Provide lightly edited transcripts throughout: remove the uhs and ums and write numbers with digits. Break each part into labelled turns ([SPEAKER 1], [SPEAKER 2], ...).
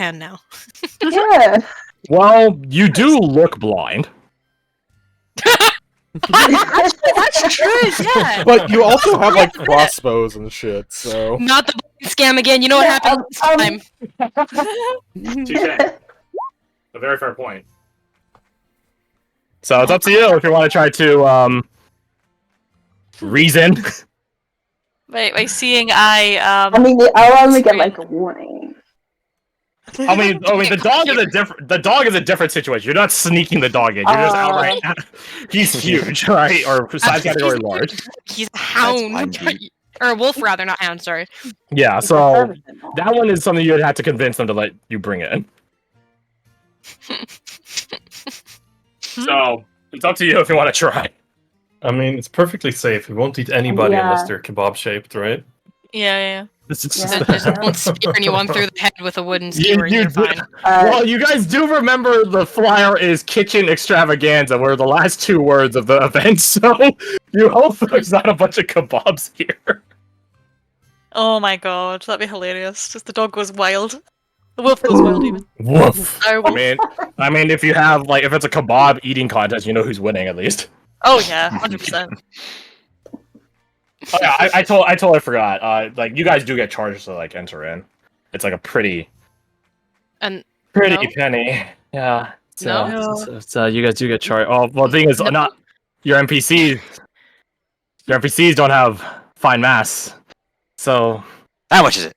[SPEAKER 1] hand now.
[SPEAKER 2] Yeah.
[SPEAKER 3] Well, you do look blind.
[SPEAKER 1] That's true, yeah.
[SPEAKER 4] But you also have like crossbows and shit, so.
[SPEAKER 1] Not the scam again. You know what happened this time.
[SPEAKER 3] Touché. A very fair point. So it's up to you if you want to try to reason.
[SPEAKER 5] Wait, seeing I
[SPEAKER 2] I mean, I'll only get like a warning.
[SPEAKER 3] I mean, the dog is a different situation. You're not sneaking the dog in. You're just outright. He's huge, right? Or size category large.
[SPEAKER 1] He's a hound. Or a wolf, rather, not hound, sorry.
[SPEAKER 3] Yeah, so that one is something you'd have to convince them to let you bring in. So it's up to you if you want to try.
[SPEAKER 6] I mean, it's perfectly safe. We won't eat anybody
[SPEAKER 2] Yeah.
[SPEAKER 6] unless they're kebab-shaped, right?
[SPEAKER 5] yeah.
[SPEAKER 3] This is
[SPEAKER 1] So just don't spear anyone through the head with a wooden skewer and you're fine.
[SPEAKER 3] Well, you guys do remember the flyer is kitchen extravaganza, were the last 2 words of the event, so you hope there's not a bunch of kebabs here.
[SPEAKER 5] Oh my god, that'd be hilarious. Just the dog goes wild. The wolf goes wild even.
[SPEAKER 3] Woof.
[SPEAKER 5] Our wolf.
[SPEAKER 3] I mean, if you have if it's a kebab eating contest, you know who's winning at least.
[SPEAKER 5] Oh yeah, 100%.
[SPEAKER 3] Oh yeah, I totally forgot. You guys do get charged to enter in. It's like a pretty
[SPEAKER 1] And
[SPEAKER 3] penny. Yeah.
[SPEAKER 1] No.
[SPEAKER 3] So you guys do get charged. Oh well, the thing is, not your NPCs. Your NPCs don't have fine mass, so
[SPEAKER 7] How much is it?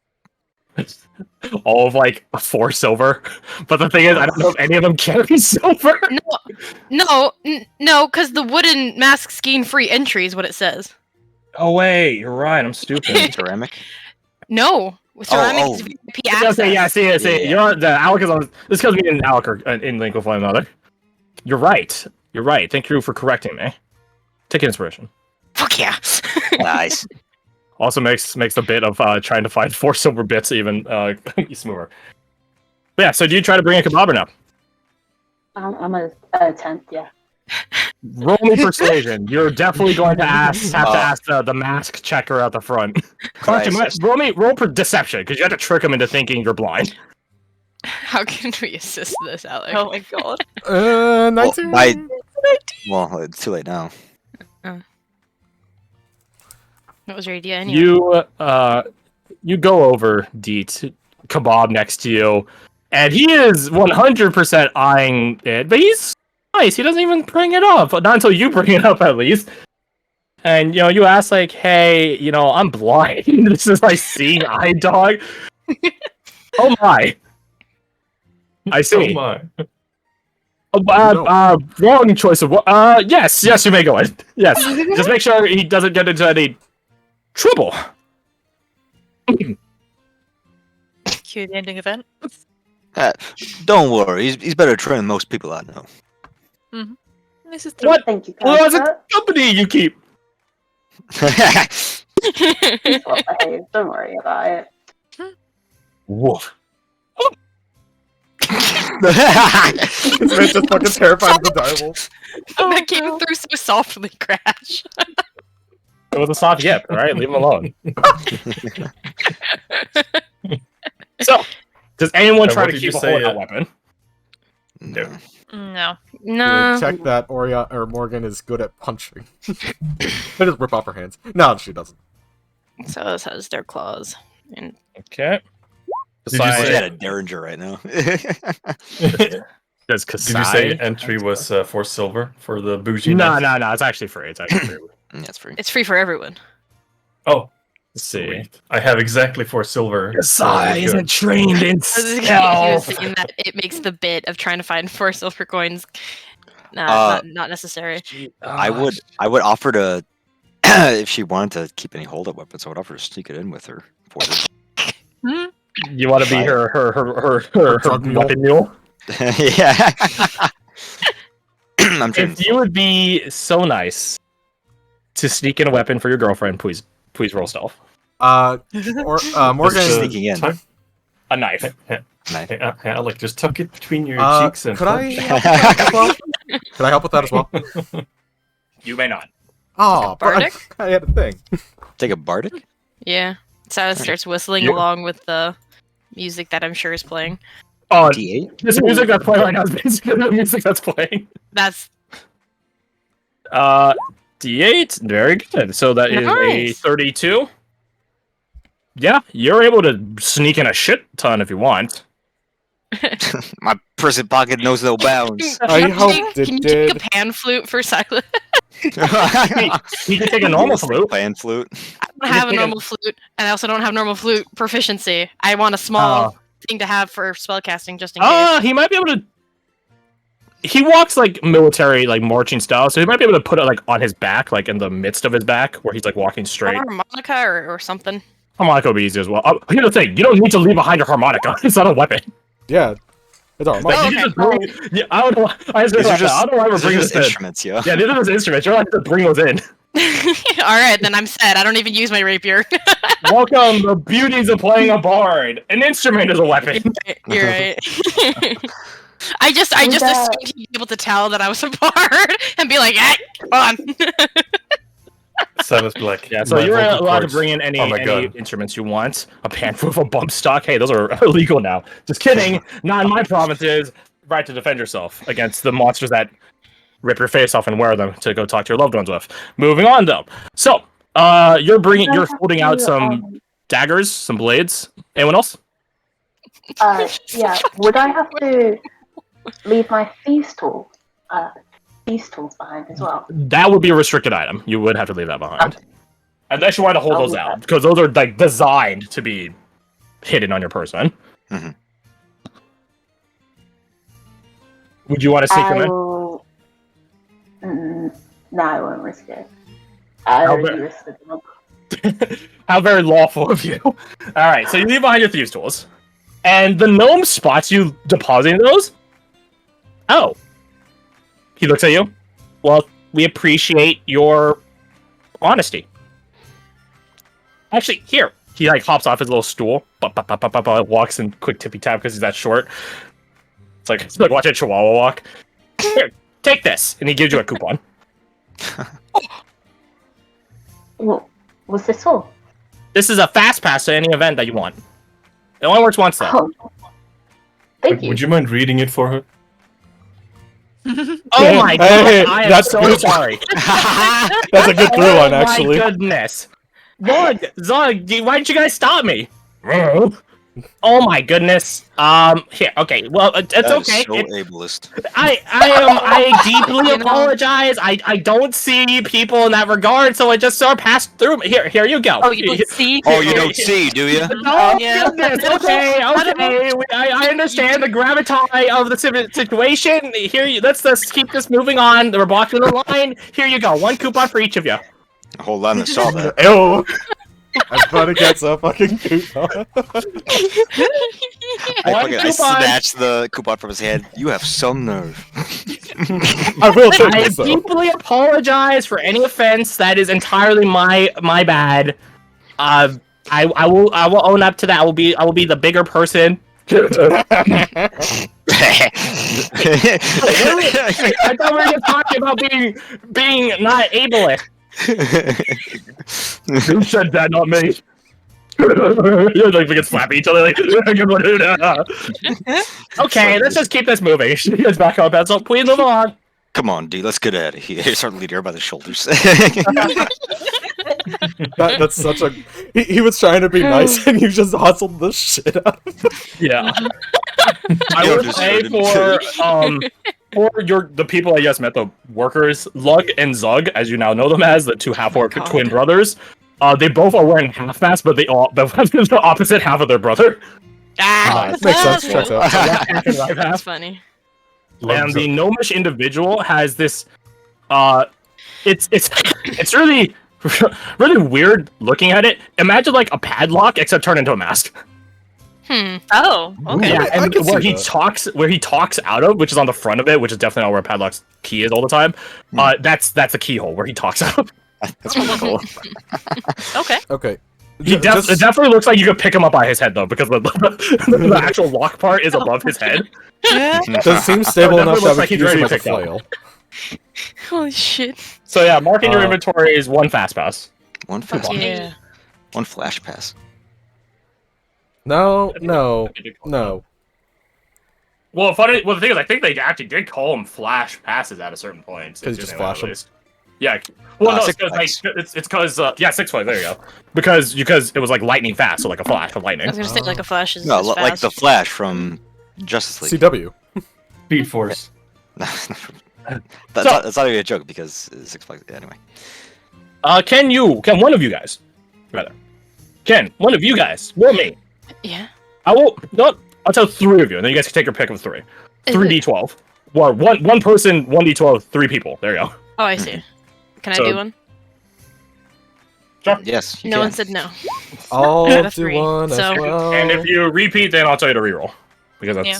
[SPEAKER 3] all of 4 silver. But the thing is, I don't know if any of them carry silver.
[SPEAKER 1] No, because the wooden masks gain free entry is what it says.
[SPEAKER 3] Oh wait, you're right. I'm stupid.
[SPEAKER 7] Ceramic?
[SPEAKER 1] No, ceramic is VIP access.
[SPEAKER 3] Yeah, see.
[SPEAKER 7] Yeah.
[SPEAKER 3] You're the Alec is on. This because me and Alec are in link with one another. You're right. Thank you for correcting me. Take inspiration.
[SPEAKER 1] Fuck yeah.
[SPEAKER 7] Nice.
[SPEAKER 3] Also makes the bit of trying to find 4 silver bits even smoother. But yeah, so do you try to bring a kebaber now?
[SPEAKER 2] I'm a 10th, yeah.
[SPEAKER 3] Roll me persuasion. You're definitely going to have to ask the mask checker at the front. Roll for deception because you have to trick him into thinking you're blind.
[SPEAKER 1] How can we assist this, Alex?
[SPEAKER 5] Oh my god.
[SPEAKER 4] 19?
[SPEAKER 7] Well, it's too late now.
[SPEAKER 1] What was your idea anyway?
[SPEAKER 3] You go over Deet, kebab next to you, and he is 100% eyeing it, but he's nice. He doesn't even bring it up, not until you bring it up at least. And you ask hey, I'm blind. This is seeing eye dog. Oh my! I see.
[SPEAKER 6] Oh my.
[SPEAKER 3] Wrong choice of yes, you may go in. Yes, just make sure he doesn't get into any trouble.
[SPEAKER 5] Cue the ending event.
[SPEAKER 7] Don't worry, he's better trained than most people I know.
[SPEAKER 5] This is true.
[SPEAKER 3] What?
[SPEAKER 2] Thank you,
[SPEAKER 3] Well, as a
[SPEAKER 2] Carter.
[SPEAKER 3] company you keep.
[SPEAKER 2] He's well behaved, don't worry about it.
[SPEAKER 3] Woof.
[SPEAKER 4] This man just fucking terrified of the direwolf.
[SPEAKER 1] That came through so softly, Crash.
[SPEAKER 3] It was a soft yip, right? Leave him alone. So, does anyone try
[SPEAKER 6] what
[SPEAKER 3] to
[SPEAKER 6] did
[SPEAKER 3] keep
[SPEAKER 6] you
[SPEAKER 3] a
[SPEAKER 6] say,
[SPEAKER 3] hold of weapon?
[SPEAKER 7] No.
[SPEAKER 5] No.
[SPEAKER 1] No.
[SPEAKER 4] Check that Morgan is good at punching. They just rip off her hands. No, she doesn't.
[SPEAKER 1] So this has their claws. And
[SPEAKER 3] Okay.
[SPEAKER 6] Did you
[SPEAKER 7] I
[SPEAKER 6] say-
[SPEAKER 7] had a derringer right now.
[SPEAKER 3] Does
[SPEAKER 6] Did you say
[SPEAKER 3] Kasai?
[SPEAKER 6] entry was 4 silver for the bougie?
[SPEAKER 3] No,
[SPEAKER 6] knife?
[SPEAKER 3] no. It's actually free. It's actually free.
[SPEAKER 7] That's free.
[SPEAKER 1] it's free for everyone.
[SPEAKER 6] Oh,
[SPEAKER 3] Let's see.
[SPEAKER 6] sweet. I have exactly 4 silver.
[SPEAKER 3] Kasai
[SPEAKER 6] so
[SPEAKER 3] isn't
[SPEAKER 6] good.
[SPEAKER 3] trained in
[SPEAKER 1] I was
[SPEAKER 3] stealth.
[SPEAKER 1] saying that it makes the bit of trying to find 4 silver coins not necessary.
[SPEAKER 7] I would offer to if she wanted to keep any hold-up weapons, I would offer to sneak it in with her for her.
[SPEAKER 3] You want to be her
[SPEAKER 4] drug mule?
[SPEAKER 3] weapon mule?
[SPEAKER 7] Yeah. I'm trying
[SPEAKER 3] If you would be so nice to sneak in a weapon for your girlfriend, please roll stealth.
[SPEAKER 4] Morgan.
[SPEAKER 6] Just,
[SPEAKER 7] sneaking in.
[SPEAKER 6] tuck-
[SPEAKER 3] A knife.
[SPEAKER 7] Nice.
[SPEAKER 6] Hey, Alec, just tuck it between your cheeks and
[SPEAKER 4] could I
[SPEAKER 6] punch.
[SPEAKER 4] help with that as well? Could I help with that as well?
[SPEAKER 3] You may not.
[SPEAKER 4] Oh, but
[SPEAKER 1] Bardic?
[SPEAKER 4] I had a thing.
[SPEAKER 7] Take a bardic?
[SPEAKER 1] Yeah. Silas starts whistling
[SPEAKER 3] You-
[SPEAKER 1] along with the music that I'm sure is playing.
[SPEAKER 3] Oh,
[SPEAKER 7] D8.
[SPEAKER 3] this music that's playing right now is basically the music that's playing.
[SPEAKER 1] That's
[SPEAKER 3] D8, very good. So that is a
[SPEAKER 1] Nice.
[SPEAKER 3] 32. Yeah, you're able to sneak in a shit ton if you want.
[SPEAKER 7] My person pocket knows no bounds.
[SPEAKER 4] I hope
[SPEAKER 1] Can you
[SPEAKER 4] it
[SPEAKER 1] take a pan flute for silence?
[SPEAKER 3] You can take a normal flute.
[SPEAKER 7] Pan flute.
[SPEAKER 1] I don't have a normal flute, and I also don't have normal flute proficiency. I want a small thing to have for spellcasting, just in case.
[SPEAKER 3] He might be able to. He walks like military, like marching style, so he might be able to put it like on his back, like in the midst of his back, where he's like walking straight.
[SPEAKER 1] Harmonica or something.
[SPEAKER 3] Harmonica would be easy as well. Here's the thing: you don't need to leave behind your harmonica. It's not a weapon.
[SPEAKER 4] Yeah. It's all
[SPEAKER 3] Like,
[SPEAKER 4] right.
[SPEAKER 3] you just bring, yeah, I don't know. I
[SPEAKER 7] These are just,
[SPEAKER 3] I don't know why we're
[SPEAKER 7] these are
[SPEAKER 3] bringing
[SPEAKER 7] just
[SPEAKER 3] this in.
[SPEAKER 7] instruments, yeah.
[SPEAKER 3] Yeah, these are just instruments. You're allowed to bring those in.
[SPEAKER 1] All right, then I'm set. I don't even use my rapier.
[SPEAKER 3] Welcome, the beauties of playing a bard. An instrument is a weapon.
[SPEAKER 1] You're right. I just assumed he'd be able to tell that I was a bard and be like, "Hey, come on."
[SPEAKER 6] Silas Black.
[SPEAKER 3] Yeah, so
[SPEAKER 6] my
[SPEAKER 3] you're
[SPEAKER 6] vocal
[SPEAKER 3] allowed to
[SPEAKER 6] cords
[SPEAKER 3] bring in any
[SPEAKER 6] are my gun.
[SPEAKER 3] instruments you want. A panflute, a bump stock. Hey, those are illegal now. Just kidding. Not in my provinces. Right to defend yourself against the monsters that rip your face off and wear them to go talk to your loved ones with. Moving on, though. So, you're holding out some daggers, some blades. Anyone else?
[SPEAKER 2] Yeah. Would I have to leave my feast tools behind as well?
[SPEAKER 3] That would be a restricted item. You would have to leave that behind. Unless you want to hold those out, because those are like designed to be hidden on your person.
[SPEAKER 7] Mm-hmm.
[SPEAKER 3] Would you want to sneak them in?
[SPEAKER 2] No, I won't risk it. I already risked it.
[SPEAKER 3] How very lawful of you. Alright, so you leave behind your thieves' tools. And the gnome spots you depositing those. Oh. He looks at you. Well, we appreciate your honesty. Actually, here. He like hops off his little stool, walks in quick tippy tap because he's that short. It's like watching a chihuahua walk. Here, take this, and he gives you a coupon.
[SPEAKER 2] Well, what's this for?
[SPEAKER 3] This is a fast pass to any event that you want. It only works once, though.
[SPEAKER 2] Oh. Thank you.
[SPEAKER 6] Would you mind reading it for her?
[SPEAKER 3] Oh my god,
[SPEAKER 4] Hey,
[SPEAKER 3] I am
[SPEAKER 4] that's
[SPEAKER 3] so
[SPEAKER 4] good.
[SPEAKER 3] sorry.
[SPEAKER 4] That's a good through one, actually.
[SPEAKER 3] Oh my goodness. Zog, why didn't you guys stop me? Oh my goodness. Here, okay. Well, it's
[SPEAKER 7] That is
[SPEAKER 3] okay.
[SPEAKER 7] so ableist.
[SPEAKER 3] I deeply apologize. I don't see people in that regard, so I just sort of passed through. Here you go.
[SPEAKER 1] Oh, you don't see?
[SPEAKER 7] Oh, you don't see, do you?
[SPEAKER 3] Oh,
[SPEAKER 1] Yeah.
[SPEAKER 3] goodness. Okay. I understand the gravity of the situation. Let's keep this moving on. We're blocking the line. Here you go. One coupon for each of you.
[SPEAKER 7] Hold on, I saw that.
[SPEAKER 4] Ew. Everybody gets a fucking coupon.
[SPEAKER 7] I snatched the coupon from his hand. You have some nerve.
[SPEAKER 4] I will take
[SPEAKER 3] I
[SPEAKER 4] this, though.
[SPEAKER 3] deeply apologize for any offense. That is entirely my bad. I will own up to that. I will be the bigger person. I thought we were just talking about being not ableist. Who said that? Not me. Like we can slap each other. Like, okay, let's just keep this moving. She gets back on bed, so please move on.
[SPEAKER 7] Come on, dude, let's get out of here. Start leading her by the shoulders.
[SPEAKER 4] That's such a... He was trying to be nice, and you just hustled the shit out of him.
[SPEAKER 3] Yeah. I would say for the people I just met, the workers, Lug and Zug, as you now know them as, the two half-orc twin brothers, they both are wearing half masks, but they all have the opposite half of their brother.
[SPEAKER 4] Makes sense. Checks out.
[SPEAKER 1] That's funny.
[SPEAKER 3] And the gnomish individual has this it's really really weird looking at it. Imagine like a padlock except turned into a mask.
[SPEAKER 1] Oh, okay.
[SPEAKER 3] Yeah,
[SPEAKER 4] I
[SPEAKER 3] and
[SPEAKER 4] can
[SPEAKER 3] where
[SPEAKER 4] see
[SPEAKER 3] he
[SPEAKER 4] that.
[SPEAKER 3] talks out of, which is on the front of it, which is definitely not where Padlock's key is all the time. That's the keyhole where he talks out of.
[SPEAKER 7] That's pretty cool.
[SPEAKER 1] Okay.
[SPEAKER 4] Okay.
[SPEAKER 3] It definitely looks like you could pick him up by his head though, because the actual lock part is above his head.
[SPEAKER 4] Does it seem stable
[SPEAKER 3] It
[SPEAKER 4] enough
[SPEAKER 3] definitely looks
[SPEAKER 4] that we
[SPEAKER 3] like
[SPEAKER 4] can
[SPEAKER 3] he's
[SPEAKER 4] use him
[SPEAKER 3] ready
[SPEAKER 4] as
[SPEAKER 3] to
[SPEAKER 4] a
[SPEAKER 3] pick up.
[SPEAKER 4] flail?
[SPEAKER 1] Holy shit.
[SPEAKER 3] So yeah, mark in your inventory is one fast pass.
[SPEAKER 7] One fast pass.
[SPEAKER 1] Yeah.
[SPEAKER 7] One flash pass.
[SPEAKER 4] No.
[SPEAKER 3] Well, funny. Well, the thing is, I think they actually did call them flash passes at a certain point.
[SPEAKER 4] Because you just flash them.
[SPEAKER 3] Yeah. Well, no,
[SPEAKER 7] Six
[SPEAKER 3] it's
[SPEAKER 7] Flags.
[SPEAKER 3] because yeah, Six Flags. There you go. Because it was like lightning fast, so like a flash of
[SPEAKER 1] I
[SPEAKER 3] lightning.
[SPEAKER 1] was gonna say like a flash is
[SPEAKER 7] No,
[SPEAKER 1] is
[SPEAKER 7] like the
[SPEAKER 1] fast.
[SPEAKER 7] Flash from Justice League.
[SPEAKER 4] CW.
[SPEAKER 6] Speed Force.
[SPEAKER 7] That's
[SPEAKER 3] So-
[SPEAKER 7] not even a joke because Six Flags. Yeah, anyway.
[SPEAKER 3] Can one of you guys, roll me?
[SPEAKER 1] Yeah.
[SPEAKER 3] I'll tell 3 of you, and then you guys can take your pick of 3. 3d12. Or one person, 1d12, 3 people. There you go.
[SPEAKER 1] Oh, I see. Can
[SPEAKER 3] So-
[SPEAKER 1] I do one?
[SPEAKER 7] Yes. You
[SPEAKER 1] No
[SPEAKER 7] can.
[SPEAKER 1] one said no.
[SPEAKER 4] I'll
[SPEAKER 1] got a
[SPEAKER 4] do
[SPEAKER 1] 3,
[SPEAKER 4] one as
[SPEAKER 1] so-
[SPEAKER 4] well.
[SPEAKER 3] And if you repeat, then I'll tell you to reroll. Because that's
[SPEAKER 5] Yeah.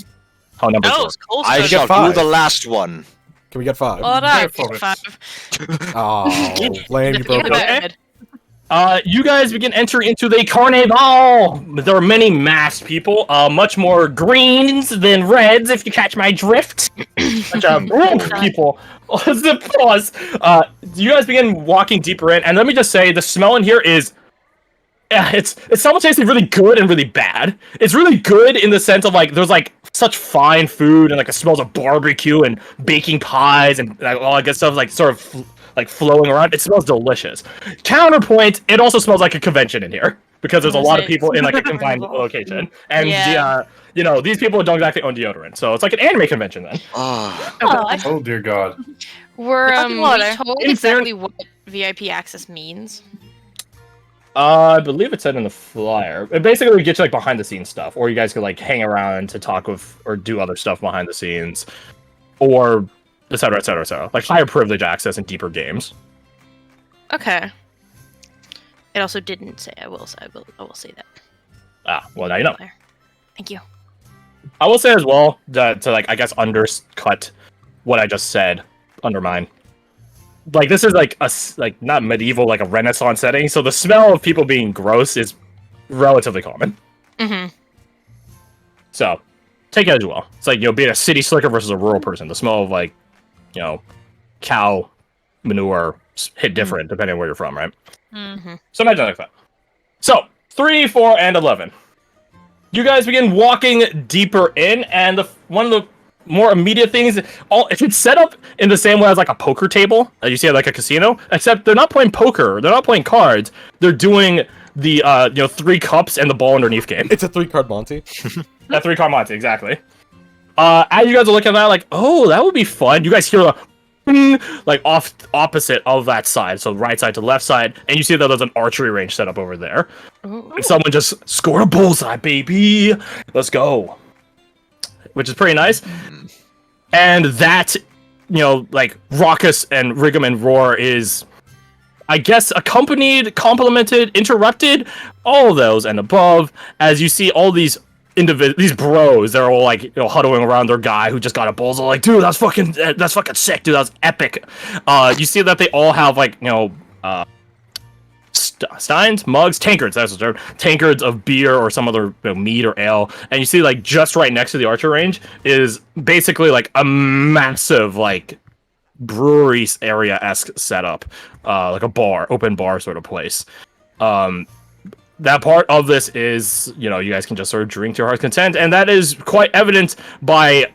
[SPEAKER 3] how numbers
[SPEAKER 5] Oh,
[SPEAKER 3] work.
[SPEAKER 5] it's close.
[SPEAKER 7] I
[SPEAKER 5] to-
[SPEAKER 7] shall
[SPEAKER 4] get 5.
[SPEAKER 7] do the last one.
[SPEAKER 4] Can we get 5?
[SPEAKER 5] All right.
[SPEAKER 6] Therefore,
[SPEAKER 1] 5.
[SPEAKER 4] Oh, Lane, you broke up.
[SPEAKER 3] You guys begin entering into the Carneval. There are many masked people, much more greens than reds, if you catch my drift. Such a group of people. Pause. You guys begin walking deeper in, and let me just say, the smell in here is. It's simultaneously really good and really bad. It's really good in the sense of like there's like such fine food and like it smells of barbecue and baking pies and like, all that good stuff like sort of like flowing around. It smells delicious. Counterpoint, it also smells like a convention in here because there's a lot of people in like a confined location, and
[SPEAKER 5] Yeah.
[SPEAKER 3] these people don't exactly own deodorant, so it's like an anime convention then.
[SPEAKER 7] Oh,
[SPEAKER 6] Oh dear God.
[SPEAKER 1] We're
[SPEAKER 5] Fucking
[SPEAKER 1] we
[SPEAKER 5] water.
[SPEAKER 1] told
[SPEAKER 3] In
[SPEAKER 1] exactly what VIP access means.
[SPEAKER 3] I believe it said in the flyer. It basically gets you like behind the scenes stuff, or you guys could like hang around to talk with or do other stuff behind the scenes, or et cetera, et cetera, et cetera. Like higher privilege access and deeper games.
[SPEAKER 1] Okay. It also didn't say. I will say that.
[SPEAKER 3] Ah, well now you know.
[SPEAKER 1] Thank you.
[SPEAKER 3] I will say as well that to like I guess undercut what I just said, undermine. Like this is like like not medieval, like a Renaissance setting, so the smell of people being gross is relatively common.
[SPEAKER 1] Mm-hmm.
[SPEAKER 3] So take it as well. It's like being a city slicker versus a rural person. The smell of like cow manure hit different depending on where you're from, right?
[SPEAKER 1] Mm-hmm.
[SPEAKER 3] So imagine like that. So 3, 4, and 11. You guys begin walking deeper in, and one of the more immediate things, it's set up in the same way as like a poker table that you see at like a casino, except they're not playing poker, they're not playing cards, they're doing the 3 cups and the ball underneath game.
[SPEAKER 4] It's a 3-card Monty.
[SPEAKER 3] That 3-card Monty, exactly. As you guys are looking at that, like, oh, that would be fun. You guys hear a like opposite of that side, so right side to left side, and you see that there's an archery range set up over there. And someone just scored a bullseye, baby. Let's go. Which is pretty nice. And that, like raucous and rigum and roar is, I guess, accompanied, complemented, interrupted, all of those and above, as you see all these these bros, they're all like huddling around their guy who just got a bullseye, like, dude, that's fucking sick, dude, that's epic. You see that they all have like steins, mugs, tankards, that's the term, tankards of beer or some other mead or ale, and you see like just right next to the archer range is basically like a massive like brewery area-esque setup, like a bar, open bar sort of place. That part of this is, you guys can just sort of drink to your heart's content, and that is quite evident by,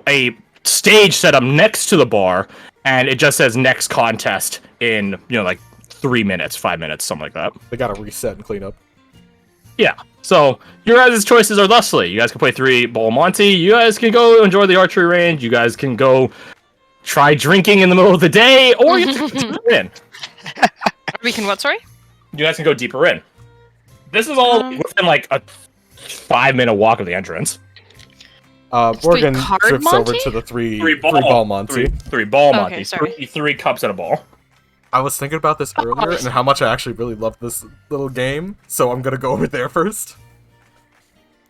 [SPEAKER 3] a stage set up next to the bar, and it just says next contest in, like 3 minutes, 5 minutes, something like that.
[SPEAKER 4] They gotta reset and clean up.
[SPEAKER 3] Yeah. So your guys' choices are thusly. You guys can play 3 Ball Monty. You guys can go enjoy the archery range. You guys can go try drinking in the middle of the day, or you can go deeper in.
[SPEAKER 1] We can what? Sorry.
[SPEAKER 3] You guys can go deeper in. This is all within like a 5-minute walk of the entrance.
[SPEAKER 4] Morgan
[SPEAKER 1] 3-card
[SPEAKER 4] drifts over
[SPEAKER 1] Monty?
[SPEAKER 4] to the 3
[SPEAKER 3] Three
[SPEAKER 4] ball Monty.
[SPEAKER 3] Three ball
[SPEAKER 1] Okay,
[SPEAKER 3] Monty.
[SPEAKER 1] sorry.
[SPEAKER 3] Three cups and a ball.
[SPEAKER 4] I was thinking about this earlier and how much I actually really love this little game, so I'm gonna go over there first.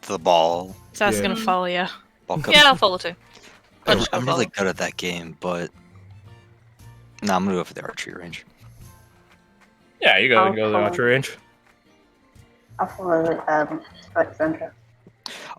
[SPEAKER 7] the ball.
[SPEAKER 1] So that's
[SPEAKER 4] Yeah.
[SPEAKER 1] gonna follow you.
[SPEAKER 7] Ball cup.
[SPEAKER 5] Yeah, I'll follow too. I'll just go
[SPEAKER 7] I'm really
[SPEAKER 5] follow.
[SPEAKER 7] good at that game, but no, I'm gonna go for the archery range.
[SPEAKER 3] Yeah, you go
[SPEAKER 2] I'll
[SPEAKER 3] to the
[SPEAKER 2] follow.
[SPEAKER 3] archery range.
[SPEAKER 2] I'll follow Alexandra.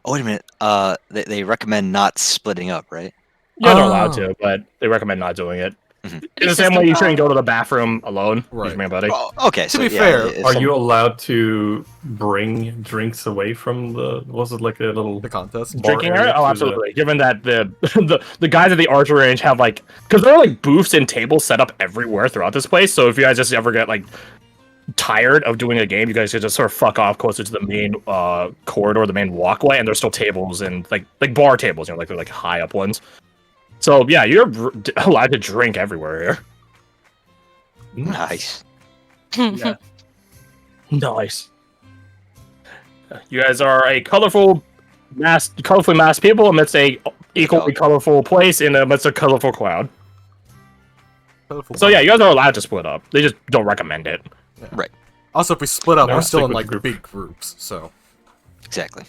[SPEAKER 7] Oh wait a minute. They recommend not splitting up, right?
[SPEAKER 3] Yeah, they're
[SPEAKER 4] Oh.
[SPEAKER 3] allowed to, but they recommend not doing it. In the same way you shouldn't go to the bathroom alone.
[SPEAKER 4] Right.
[SPEAKER 3] Use me, buddy.
[SPEAKER 7] Oh, okay.
[SPEAKER 4] To be fair,
[SPEAKER 7] if
[SPEAKER 6] Are you allowed to bring drinks away from was it like a little
[SPEAKER 4] the contest.
[SPEAKER 6] bar
[SPEAKER 3] Drinking area? Oh,
[SPEAKER 6] to
[SPEAKER 3] absolutely. Given that the guys at the archery range have like, because there are like booths and tables set up everywhere throughout this place. So if you guys just ever get like tired of doing a game, you guys could just sort of fuck off closer to the main corridor, the main walkway, and there's still tables and like bar tables, like they're like high up ones. So yeah, you're allowed to drink everywhere here.
[SPEAKER 7] Nice.
[SPEAKER 3] Yeah. Nice. You guys are a colorfully masked people amidst a equally colorful place in amidst a colorful crowd. So yeah, you guys are allowed to split up. They just don't recommend it.
[SPEAKER 4] Yeah.
[SPEAKER 7] Right.
[SPEAKER 4] Also, if we split up,
[SPEAKER 6] No,
[SPEAKER 4] we're
[SPEAKER 6] stick
[SPEAKER 4] still in
[SPEAKER 6] with
[SPEAKER 4] like
[SPEAKER 6] the group.
[SPEAKER 4] big groups. So
[SPEAKER 7] Exactly.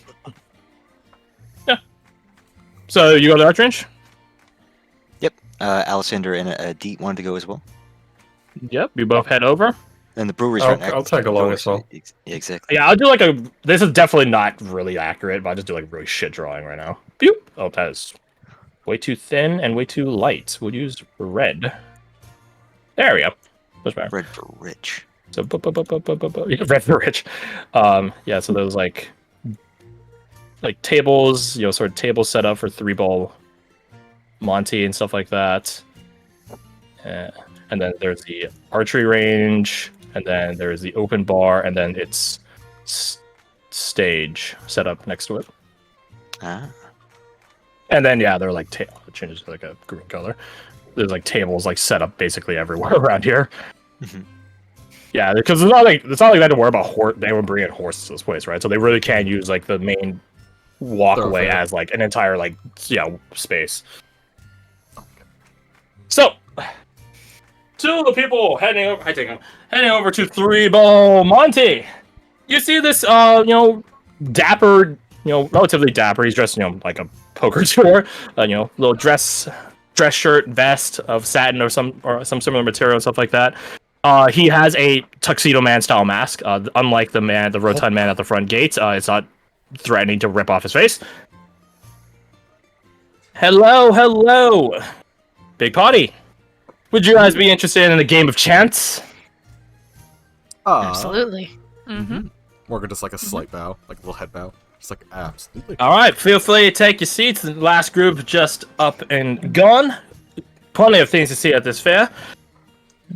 [SPEAKER 3] So you go to the archrange?
[SPEAKER 7] Alessander and Deet wanted to go as well.
[SPEAKER 3] Yep. You both head over.
[SPEAKER 7] And the brewery's
[SPEAKER 6] I'll-
[SPEAKER 7] right next
[SPEAKER 6] I'll
[SPEAKER 7] to
[SPEAKER 6] tag
[SPEAKER 7] the
[SPEAKER 6] along
[SPEAKER 7] door,
[SPEAKER 6] as well.
[SPEAKER 7] so yeah, exactly.
[SPEAKER 3] Yeah, I'll do like a. This is definitely not really accurate, but I'll just do like really shit drawing right now. Boop. Oh, that is way too thin and way too light. We'll use red. There we go. Much better.
[SPEAKER 7] Red for rich.
[SPEAKER 3] So yeah, red for rich. Yeah. So there's like tables, sort of tables set up for 3-ball Monty and stuff like that. And then there's the archery range, and then there's the open bar, and then it's stage set up next to it.
[SPEAKER 7] Ah.
[SPEAKER 3] And then yeah, they're like it changes to like a green color. There's like tables like set up basically everywhere around here.
[SPEAKER 7] Mhm.
[SPEAKER 3] Yeah, because it's not like they had to worry about they were bringing horses to this place, right? So they really can use like the main walkway
[SPEAKER 4] Thoroughfare.
[SPEAKER 3] as like an entire space. So, to the people heading over, heading over to 3-ball Monty. You see this, dapper, relatively dapper. He's dressed, like a poker tour, little dress shirt, vest of satin or some similar material and stuff like that. He has a tuxedo man style mask. Unlike the rotund man at the front gate, it's not threatening to rip off his face. Hello. Big party. Would you guys be interested in a game of chance?
[SPEAKER 1] Absolutely.
[SPEAKER 5] Mm-hmm.
[SPEAKER 4] Morgan just like a slight bow, like a little head bow. Just like absolutely.
[SPEAKER 3] All right, feel free to take your seats. The last group just up and gone. Plenty of things to see at this fair.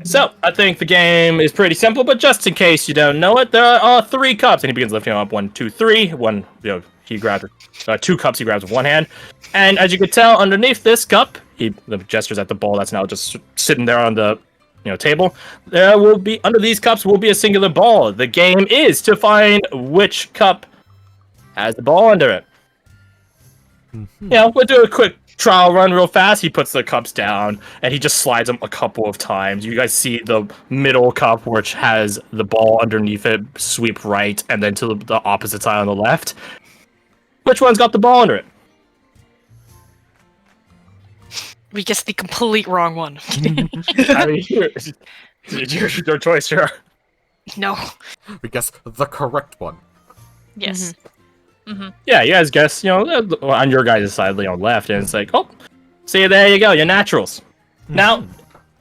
[SPEAKER 3] So, I think the game is pretty simple, but just in case you don't know it, there are 3 cups, and he begins lifting up 1, 2, 3. One, he grabs 2 cups. He grabs with one hand, and as you can tell, underneath this cup, the gestures at the ball that's now just sitting there on the table. There will be under these cups will be a singular ball. The game is to find which cup has the ball under it. We'll do a quick trial run real fast. He puts the cups down and he just slides them a couple of times. You guys see the middle cup, which has the ball underneath it, sweep right, and then to the opposite side on the left. Which one's got the ball under it?
[SPEAKER 1] We guessed the complete wrong one.
[SPEAKER 3] I mean, your choice, sure.
[SPEAKER 1] No.
[SPEAKER 4] We guess the correct one.
[SPEAKER 5] Yes.
[SPEAKER 3] Yeah, you guys guess, on your guys' side, left, and it's like, oh, see, there you go, you're naturals. Now,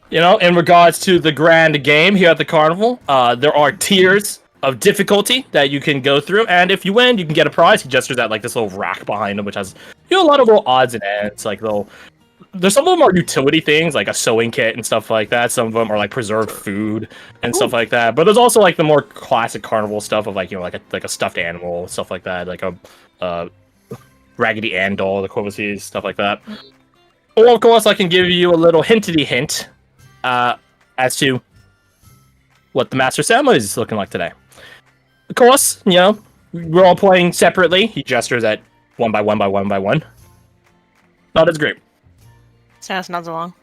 [SPEAKER 3] in regards to the grand game here at the carnival, there are tiers of difficulty that you can go through, and if you win, you can get a prize. He gestures at this little rack behind him, which has a lot of little odds and ends, there's some of them are utility things, like a sewing kit and stuff like that. Some of them are preserved food and stuff like that. But there's also the more classic carnival stuff of like a stuffed animal, stuff like that, like a Raggedy Ann doll, the Quivisies, stuff like that. Or of course, I can give you a little hint as to what the Master Ceremonies is looking like today. Of course, we're all playing separately. He gestures at 1 by 1 by 1 by 1. Not as great.
[SPEAKER 1] Sounds not so long.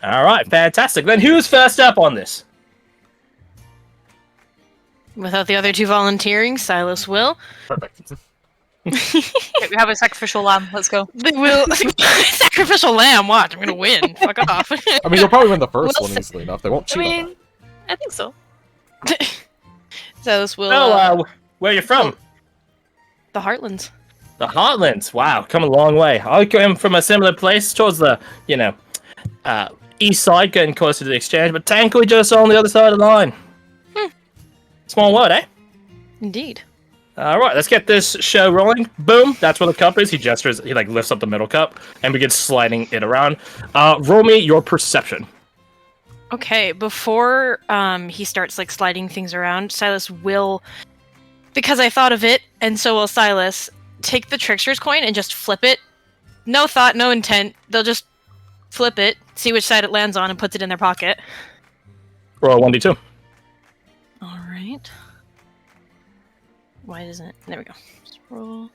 [SPEAKER 3] All right, fantastic. Then who's first up on this?
[SPEAKER 1] Without the other 2 volunteering, Silas will.
[SPEAKER 4] Perfect.
[SPEAKER 5] Okay, we have a sacrificial lamb. Let's go.
[SPEAKER 1] They will. Sacrificial lamb. Watch, I'm gonna win. Fuck off.
[SPEAKER 4] I mean, you'll probably win the first
[SPEAKER 1] Well,
[SPEAKER 4] one easily enough. They won't
[SPEAKER 5] I
[SPEAKER 4] cheat on
[SPEAKER 5] mean, I think so.
[SPEAKER 1] Silas will.
[SPEAKER 3] Oh, where are you from?
[SPEAKER 1] The Heartlands.
[SPEAKER 3] The Heartlands. Wow, come a long way. I came from a similar place towards the, east side, getting closer to the exchange, but technically just on the other side of the line. Small world, eh?
[SPEAKER 1] Indeed.
[SPEAKER 3] Alright, let's get this show rolling. Boom, that's where the cup is. He gestures, he lifts up the middle cup and begins sliding it around. Roll me your perception.
[SPEAKER 1] Okay, before he starts sliding things around, Silas will, because I thought of it, and so will Silas, take the trickster's coin and just flip it. No thought, no intent. They'll just flip it, see which side it lands on, and puts it in their pocket.
[SPEAKER 3] Roll a 1d2.
[SPEAKER 1] Alright. Why doesn't it? There we go. Just roll.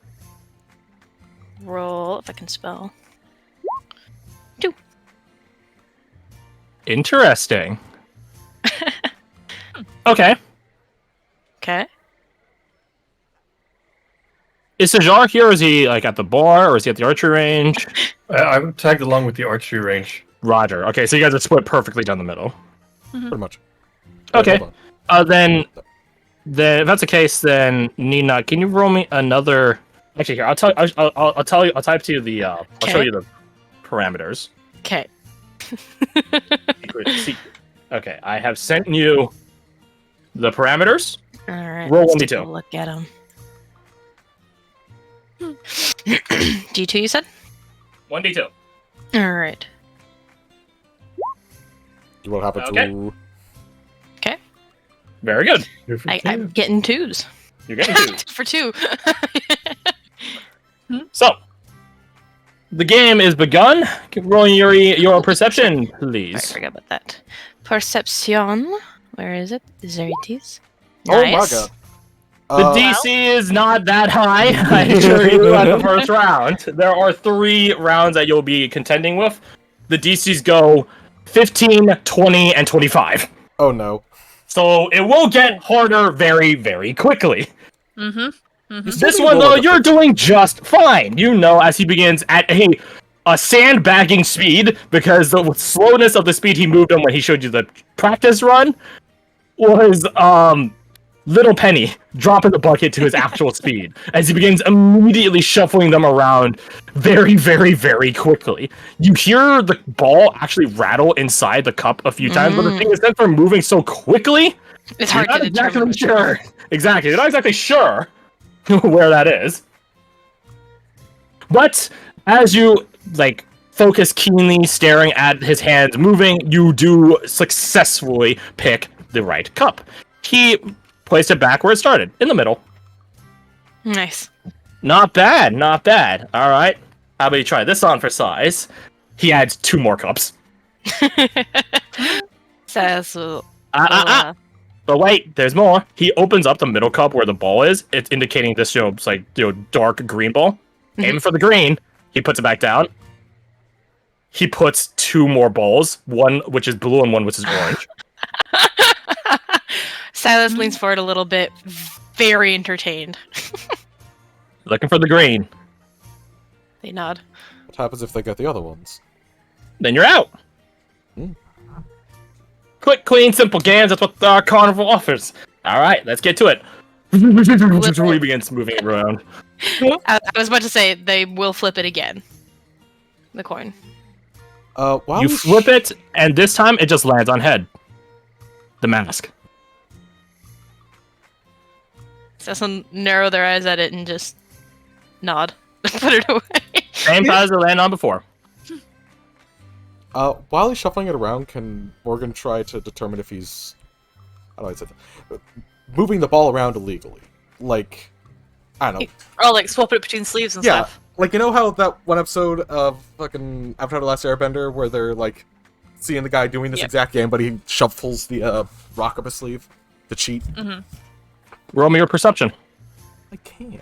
[SPEAKER 1] Roll, if I can spell. 2.
[SPEAKER 3] Interesting. Okay.
[SPEAKER 1] Okay.
[SPEAKER 3] Is Sajar here, or is he at the bar, or is he at the archery range?
[SPEAKER 6] I'm tagged along with the archery range.
[SPEAKER 3] Roger. Okay, so you guys are split perfectly down the middle.
[SPEAKER 4] Pretty much.
[SPEAKER 3] Okay.
[SPEAKER 4] Hold on.
[SPEAKER 3] Then if that's the case, then Nina, can you roll me another? Actually, here I'll tell you. I'll type to you the. I'll show you the parameters.
[SPEAKER 1] Okay.
[SPEAKER 3] Okay, I have sent you the parameters.
[SPEAKER 1] Alright.
[SPEAKER 3] Roll
[SPEAKER 1] let's
[SPEAKER 3] 1d2.
[SPEAKER 1] take a look at them. D2, you said?
[SPEAKER 3] 1d2.
[SPEAKER 1] Alright.
[SPEAKER 4] You will have a
[SPEAKER 3] Okay.
[SPEAKER 4] two.
[SPEAKER 3] Very good.
[SPEAKER 1] I'm getting 2s.
[SPEAKER 3] You're getting 2.
[SPEAKER 1] 2 for 2.
[SPEAKER 3] So, the game is begun. Roll your perception, please.
[SPEAKER 1] I forgot about that. Perception. Where is it? There it is.
[SPEAKER 4] Oh my
[SPEAKER 1] Nice.
[SPEAKER 4] god.
[SPEAKER 3] The DC is not that high, I assure you, at the first round. There are 3 rounds that you'll be contending with. The DCs go 15, 20, and 25.
[SPEAKER 4] Oh no.
[SPEAKER 3] So it will get harder very, very quickly.
[SPEAKER 5] Mm-hmm.
[SPEAKER 3] This one, though, you're doing just fine. You know, as he begins at a sandbagging speed, because the slowness of the speed he moved on when he showed you the practice run was, Little Penny dropping the bucket to his actual speed as he begins immediately shuffling them around very, very, very quickly. You hear the ball actually rattle inside the cup a few times, but the thing is, since they're moving so quickly,
[SPEAKER 1] It's
[SPEAKER 3] you're
[SPEAKER 1] hard
[SPEAKER 3] not
[SPEAKER 1] to determine.
[SPEAKER 3] exactly sure. Exactly, you're not exactly sure where that is. But as you focus keenly, staring at his hands moving, you do successfully pick the right cup. He placed it back where it started, in the middle.
[SPEAKER 1] Nice.
[SPEAKER 3] Not bad, not bad. All right. How about you try this on for size? He adds 2 more cups.
[SPEAKER 1] So,
[SPEAKER 3] But wait, there's more. He opens up the middle cup where the ball is. It's indicating this, dark green ball. Aiming for the green. He puts it back down. He puts 2 more balls. One which is blue and one which is orange.
[SPEAKER 1] Silas leans forward a little bit, very entertained.
[SPEAKER 3] Looking for the green.
[SPEAKER 1] They nod.
[SPEAKER 4] What happens if they get the other ones?
[SPEAKER 3] Then you're out.
[SPEAKER 4] Mm.
[SPEAKER 3] Quick, clean, simple games. That's what Carnival offers. All right, let's get to it. He begins moving around.
[SPEAKER 1] I was about to say, they will flip it again. The coin.
[SPEAKER 4] While
[SPEAKER 3] You
[SPEAKER 4] we
[SPEAKER 3] flip it, and this time it just lands on head. The mask.
[SPEAKER 1] Cecil narrow their eyes at it and just nod. Put it away.
[SPEAKER 3] Same size as it landed on before.
[SPEAKER 4] While he's shuffling it around, can Morgan try to determine if he's... How do I say that? Moving the ball around illegally. I don't know.
[SPEAKER 5] Or swap it between sleeves and
[SPEAKER 4] Yeah,
[SPEAKER 5] stuff.
[SPEAKER 4] you know how that one episode of fucking Avatar The Last Airbender where they're, seeing the guy doing this exact game, but he shuffles the rock up his sleeve to cheat?
[SPEAKER 5] Mm-hmm.
[SPEAKER 3] Roll me your perception.
[SPEAKER 4] I can't.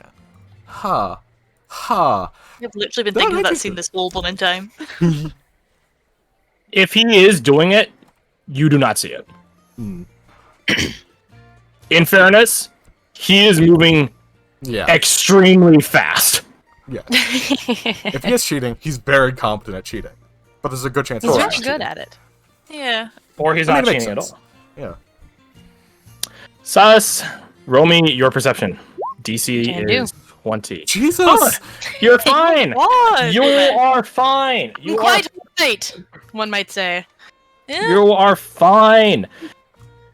[SPEAKER 4] Ha. Ha.
[SPEAKER 5] I've literally been
[SPEAKER 4] No,
[SPEAKER 5] thinking
[SPEAKER 4] I
[SPEAKER 5] of that
[SPEAKER 4] think-
[SPEAKER 5] scene this whole blooming time.
[SPEAKER 3] If he is doing it, you do not see it.
[SPEAKER 4] Hmm.
[SPEAKER 3] In fairness, he is moving
[SPEAKER 4] Yeah.
[SPEAKER 3] extremely fast.
[SPEAKER 4] Yeah. If he is cheating, he's very competent at cheating. But there's a good chance
[SPEAKER 1] He's
[SPEAKER 4] he's
[SPEAKER 1] very
[SPEAKER 4] not
[SPEAKER 1] good
[SPEAKER 4] cheating.
[SPEAKER 1] at it.
[SPEAKER 5] Yeah.
[SPEAKER 3] Or he's
[SPEAKER 4] I
[SPEAKER 3] not
[SPEAKER 4] mean, it makes
[SPEAKER 3] cheating at
[SPEAKER 4] sense.
[SPEAKER 3] all.
[SPEAKER 4] Yeah.
[SPEAKER 3] Silas, roll me your perception. DC
[SPEAKER 1] Can do.
[SPEAKER 3] is 20.
[SPEAKER 4] Jesus!
[SPEAKER 3] Oh, you're fine.
[SPEAKER 5] What?
[SPEAKER 3] You are fine. You are,
[SPEAKER 1] Quite right, one might say.
[SPEAKER 3] you are fine.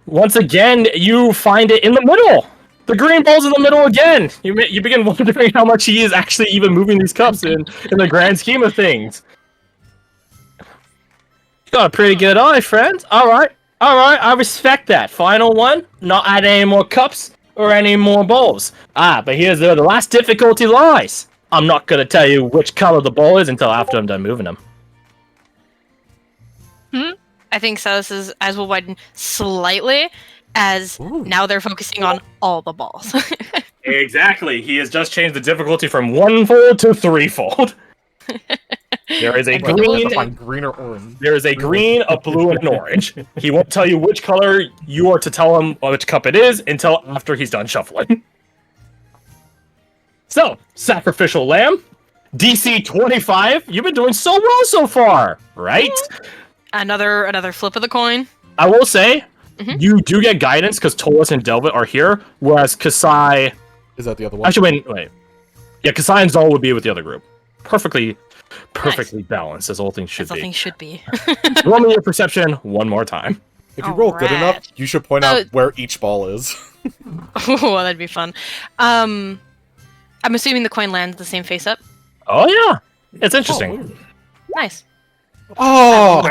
[SPEAKER 3] Once again, you find it in the middle. The green ball's in the middle again. You begin wondering how much he is actually even moving these cups in the grand scheme of things. You got a pretty good eye, friend. All right, I respect that. Final one. Not add any more cups or any more bowls. But here's where the last difficulty lies. I'm not gonna tell you which color the ball is until after I'm done moving them.
[SPEAKER 1] I think Silas's eyes will widen slightly as now they're focusing on all the balls.
[SPEAKER 3] Exactly. He has just changed the difficulty from 1-fold to 3-fold. There is a
[SPEAKER 1] And
[SPEAKER 3] green.
[SPEAKER 4] Find green or orange.
[SPEAKER 3] There is a green, a blue, and an orange. He won't tell you which color you are to tell him which cup it is until after he's done shuffling. So, sacrificial lamb, DC 25. You've been doing so well so far, right?
[SPEAKER 1] Another flip of the coin.
[SPEAKER 3] I will say, you do get guidance because Tolas and Delvit are here, whereas Kasai...
[SPEAKER 4] Is that the other one?
[SPEAKER 3] Actually, wait. Yeah, Kasai and Zol would be with the other group. Perfectly balanced, as all things should
[SPEAKER 1] As all
[SPEAKER 3] be.
[SPEAKER 1] things should be.
[SPEAKER 3] Roll me your perception one more time.
[SPEAKER 4] If you roll good enough,
[SPEAKER 1] Alright.
[SPEAKER 4] you should point out where each ball is.
[SPEAKER 1] Oh, that'd be fun. I'm assuming the coin lands the same face up.
[SPEAKER 3] Oh, yeah. It's interesting.
[SPEAKER 1] Nice.
[SPEAKER 4] Oh!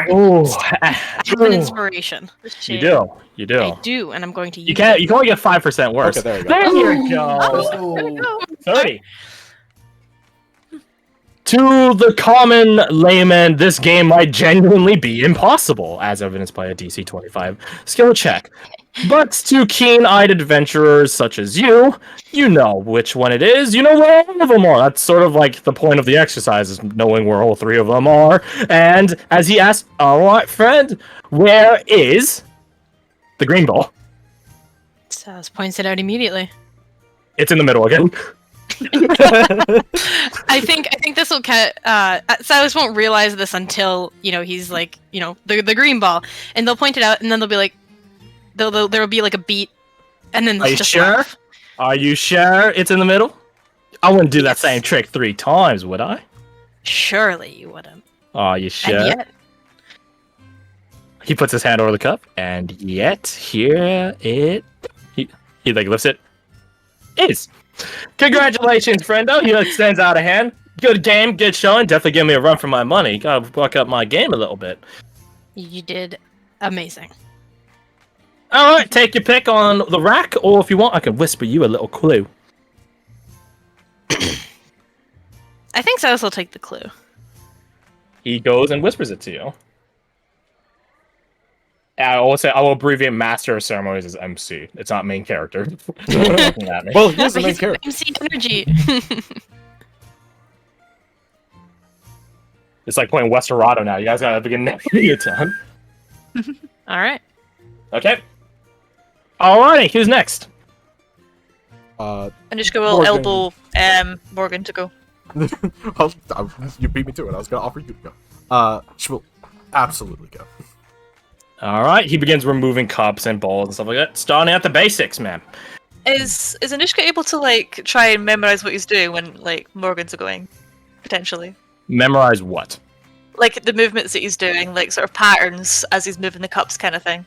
[SPEAKER 1] I have an inspiration.
[SPEAKER 3] You do. You do.
[SPEAKER 1] I do, and I'm going to use
[SPEAKER 3] You can only get 5% worse.
[SPEAKER 4] Okay, there you go.
[SPEAKER 3] There you go.
[SPEAKER 1] it.
[SPEAKER 3] 30. To the common layman, this game might genuinely be impossible, as evidenced by a DC 25 skill check. But to keen-eyed adventurers such as you know which one it is. You know where all of them are. That's sort of like the point of the exercise, is knowing where all three of them are. And as he asks, all right, friend, where is the green ball?
[SPEAKER 1] Silas points it out immediately.
[SPEAKER 3] It's in the middle again.
[SPEAKER 1] I think this will Silas won't realize this until he's like the green ball, and they'll point it out, and then they'll be like, there will be like a beat, and then
[SPEAKER 3] Are
[SPEAKER 1] they'll
[SPEAKER 3] you
[SPEAKER 1] just
[SPEAKER 3] sure?
[SPEAKER 1] laugh.
[SPEAKER 3] Are you sure it's in the middle? I wouldn't do that same trick 3 times, would I?
[SPEAKER 1] Surely you wouldn't.
[SPEAKER 3] Are you sure?
[SPEAKER 1] And yet,
[SPEAKER 3] He puts his hand over the cup, and yet here it. He like lifts it. Is. Congratulations, friendo. He extends out a hand. Good game, good showing. Definitely give me a run for my money. Gotta buck up my game a little bit.
[SPEAKER 1] you did amazing.
[SPEAKER 3] All right, take your pick on the rack, or if you want, I can whisper you a little clue.
[SPEAKER 1] I think Silas will take the clue.
[SPEAKER 3] He goes and whispers it to you. I will abbreviate Master of Ceremonies as MC. It's not main character. Looking at me.
[SPEAKER 4] Well, here's the main
[SPEAKER 1] He's
[SPEAKER 4] character.
[SPEAKER 1] MC energy.
[SPEAKER 3] It's like playing Westerado now. You guys gotta begin your turn.
[SPEAKER 1] All right.
[SPEAKER 3] Okay. Alrighty, who's next?
[SPEAKER 5] Anushka will
[SPEAKER 4] Morgan.
[SPEAKER 5] elbow Morgan to go.
[SPEAKER 4] You beat me to it. I was gonna offer you to go. She will absolutely go.
[SPEAKER 3] Alright, he begins removing cups and balls and stuff like that. Starting at the basics, man.
[SPEAKER 5] Is Anushka able to like try and memorize what he's doing when like Morgan's going? Potentially.
[SPEAKER 3] Memorize what?
[SPEAKER 5] Like the movements that he's doing, like sort of patterns as he's moving the cups kind of thing.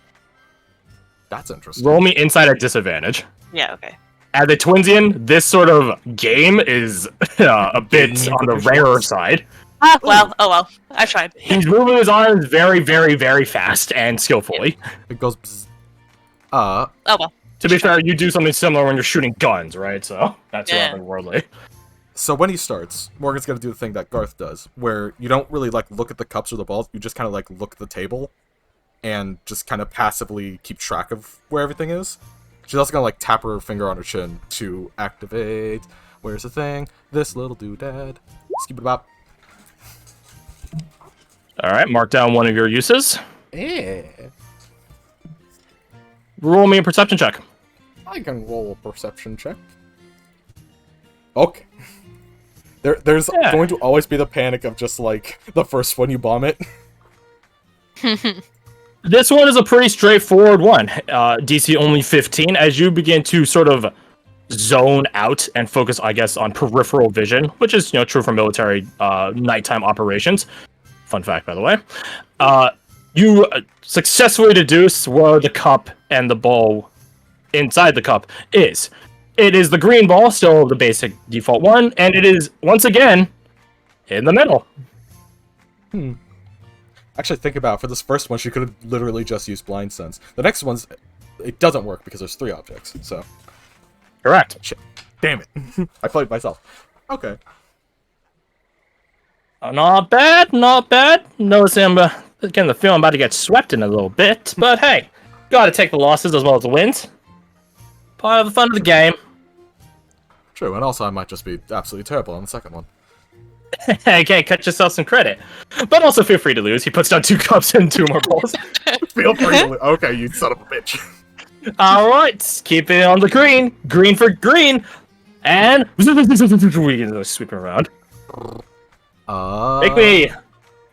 [SPEAKER 4] That's interesting.
[SPEAKER 3] Roll me inside at disadvantage.
[SPEAKER 5] Yeah, okay.
[SPEAKER 3] As a Twinsian, this sort of game is a bit on the rarer side.
[SPEAKER 5] Ah, well, oh well. I tried.
[SPEAKER 3] He's moving his arms very, very, very fast and skillfully.
[SPEAKER 4] It goes. Bzz.
[SPEAKER 5] Oh well.
[SPEAKER 3] To be fair, you do something similar when you're shooting guns, right? So that's
[SPEAKER 5] Yeah.
[SPEAKER 3] rather worldly.
[SPEAKER 4] So when he starts, Morgan's gonna do the thing that Garth does, where you don't really like look at the cups or the balls. You just kind of like look at the table, and just kind of passively keep track of where everything is. She's also gonna like tap her finger on her chin to activate. Where's the thing? This little doodad. Skip it about.
[SPEAKER 3] Alright, mark down one of your uses.
[SPEAKER 4] Yeah.
[SPEAKER 3] Roll me a perception check.
[SPEAKER 4] I can roll a perception check. Okay. There's
[SPEAKER 3] Yeah.
[SPEAKER 4] going to always be the panic of just like the first one you bomb it.
[SPEAKER 3] This one is a pretty straightforward one. DC only 15. As you begin to sort of zone out and focus, I guess, on peripheral vision, which is true for military nighttime operations. Fun fact, by the way. You successfully deduce where the cup and the ball inside the cup is. It is the green ball, still the basic default one, and it is once again in the middle.
[SPEAKER 4] Actually, think about it. For this first one, she could have literally just used blind sense. The next one's it doesn't work because there's 3 objects. So
[SPEAKER 3] Correct.
[SPEAKER 4] shit. Damn it. I played myself. Okay.
[SPEAKER 3] Not bad, not bad. Noticing I'm getting the feeling I'm about to get swept in a little bit, but hey, gotta take the losses as well as the wins. Part of the fun of the game.
[SPEAKER 4] True, and also I might just be absolutely terrible on the second one.
[SPEAKER 3] Okay, cut yourself some credit. But also feel free to lose. He puts down 2 cups and 2 more balls.
[SPEAKER 4] Feel free to okay, you son of a bitch.
[SPEAKER 3] Alright, keep it on the green. Green for green. And we can sweep around. Make me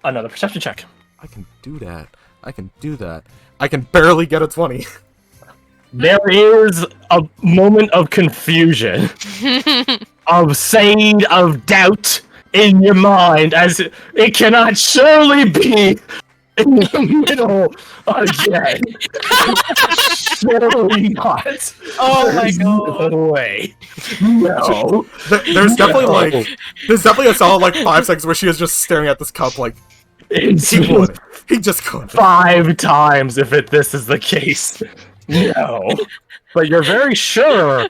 [SPEAKER 3] another perception check.
[SPEAKER 4] I can do that. I can do that. I can barely get a 20.
[SPEAKER 3] There is a moment of confusion, of saying, of doubt in your mind, as it cannot surely be in the middle again. Surely not.
[SPEAKER 1] Oh my
[SPEAKER 3] There's
[SPEAKER 1] god.
[SPEAKER 3] no way. No.
[SPEAKER 4] There's definitely there's definitely a solid 5 seconds where she is just staring at this cup like
[SPEAKER 3] It's
[SPEAKER 4] he would. He just couldn't.
[SPEAKER 3] 5 times if this is the case. No. But you're very sure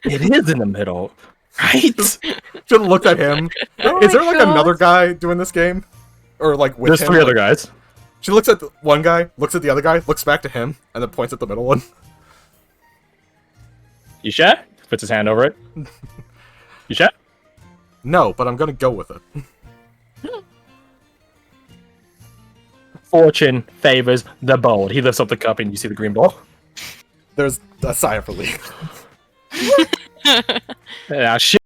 [SPEAKER 3] it is in the middle, right?
[SPEAKER 4] She looked at him. Is there another guy doing this game? Or with
[SPEAKER 3] There's
[SPEAKER 4] him?
[SPEAKER 3] 3 other guys.
[SPEAKER 4] She looks at one guy, looks at the other guy, looks back to him, and then points at the middle one.
[SPEAKER 3] You sure? Puts his hand over it. You sure?
[SPEAKER 4] No, but I'm gonna go with it.
[SPEAKER 3] Fortune favors the bold. He lifts up the cup and you see the green ball.
[SPEAKER 4] There's a sigh of relief.
[SPEAKER 3] Yeah, shit.